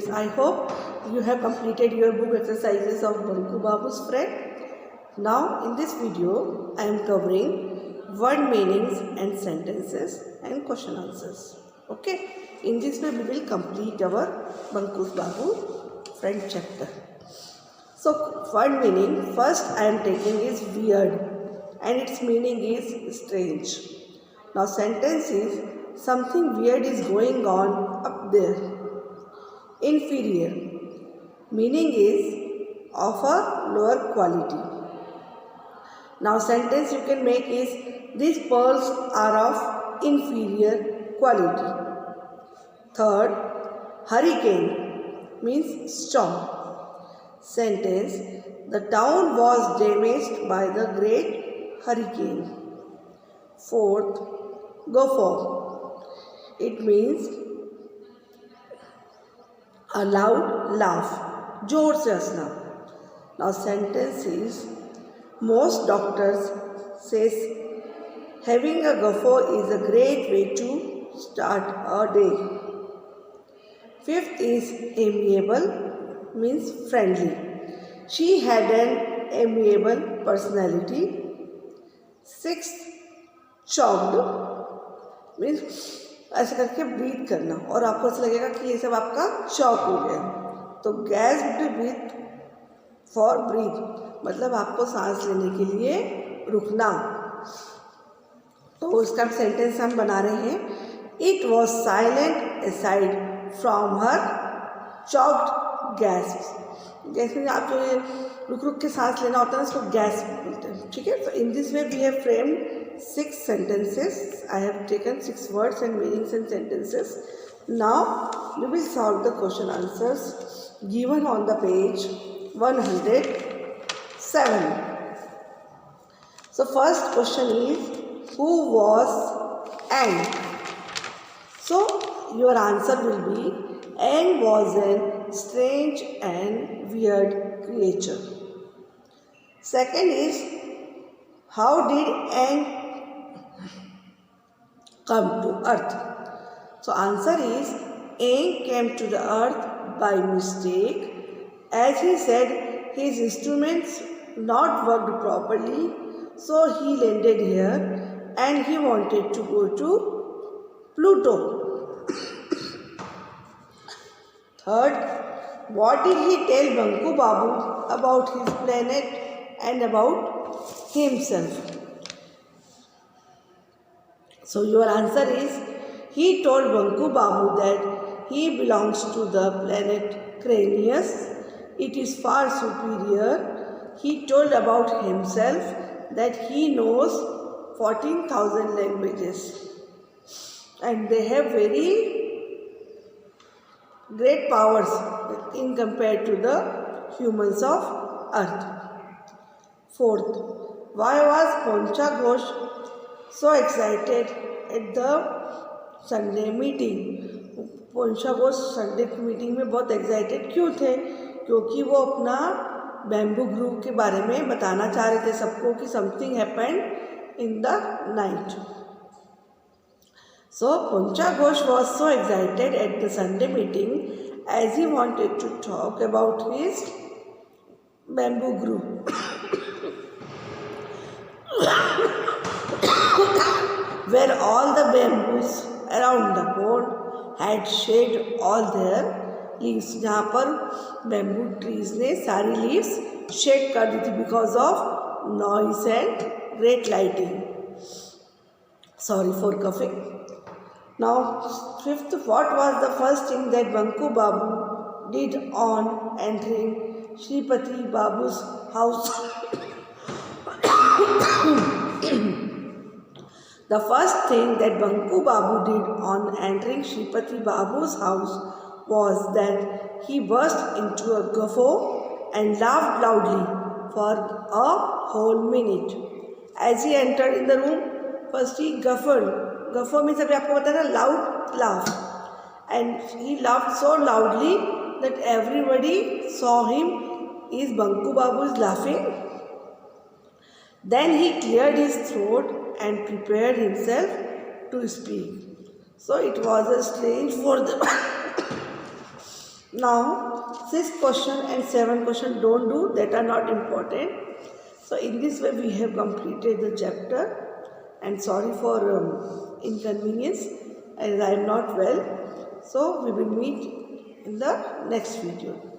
this. I hope you have completed your book exercises of Banku Babu's friend. Now in this video I am covering word meanings and sentences and question answers. Okay, in this way we will complete our Banku Babu friend chapter. So word meaning, first I am taking is weird and its meaning is strange. Now sentence is something weird is going on up there. Inferior, meaning is of a lower quality. Now sentence you can make is these pearls are of inferior quality. Third, hurricane means storm. Sentence, the town was damaged by the great hurricane. Fourth, guffaw. It means a loud laugh. जोर से हंसना. Now sentence is most doctors says having a guffaw is a great way to start a day. Fifth is amiable, means friendly. She had an amiable personality. Sixth, shocked means ऐसे करके breathe करना और आपको ऐसा लगेगा कि ये सब आपका शॉक हो गया. तो गैस्प्ड ब्रीथ फॉर ब्रीथ मतलब आपको सांस लेने के लिए रुकना. तो इसका सेंटेंस हम बना रहे हैं. It was silent aside from her choked gasp. जैसे आप जो ये रुक रुक के सांस लेना होता है ना, इसको गैस्प बोलते हैं. ठीक है. तो in this way we have framed 6 sentences. I have taken 6 words and meanings and sentences. Now we will solve the question answers given on the page 107. So first question is who was Aang? So your answer will be Aang was a strange and weird creature. Second is how did Aang come to earth? So answer is Aang came to the earth by mistake, as he said his instruments not worked properly, so he landed here and he wanted to go to Pluto. Third, what did he tell Banku Babu about his planet and about himself? So your answer is he told Banku Babu that he belongs to the planet Cranius. It is far superior. He told about himself that he knows 14,000 languages and they have very great powers in compared to the humans of earth. Fourth, why was Poncha Ghosh so excited at the Sunday meeting? Ponsha Ghosh Sunday meeting में बहुत excited क्यों थे? क्योंकि वो अपना bamboo groove के बारे में बताना चाह रहे थे सबको कि something happened in the night. So Poncha Ghosh was so excited at the Sunday meeting as he wanted to talk about his bamboo grove where all the bamboos around the pond had shed all their leaves. जहाँ पर bamboo trees ने सारी leaves shed कर दी थी because of noise and great lighting. Sorry for coughing. Now fifth, what was the first thing that Banku Babu did on entering Shripati Babu's house? The first thing that Banku Babu did on entering Shripati Babu's house was that he burst into a guffaw and laughed loudly for a whole minute. As he entered in the room, first he guffawed. Guffaw means अभी आपको पता है ना, loud laugh. And he laughed so loudly that everybody saw him. Is Banku Babu is laughing? Then he cleared his throat and prepared himself to speak. So it was a strange for the Now 6 question and 7 question don't do, that are not important. So in this way we have completed the chapter, and sorry for inconvenience as I am not well. So we will meet in the next video.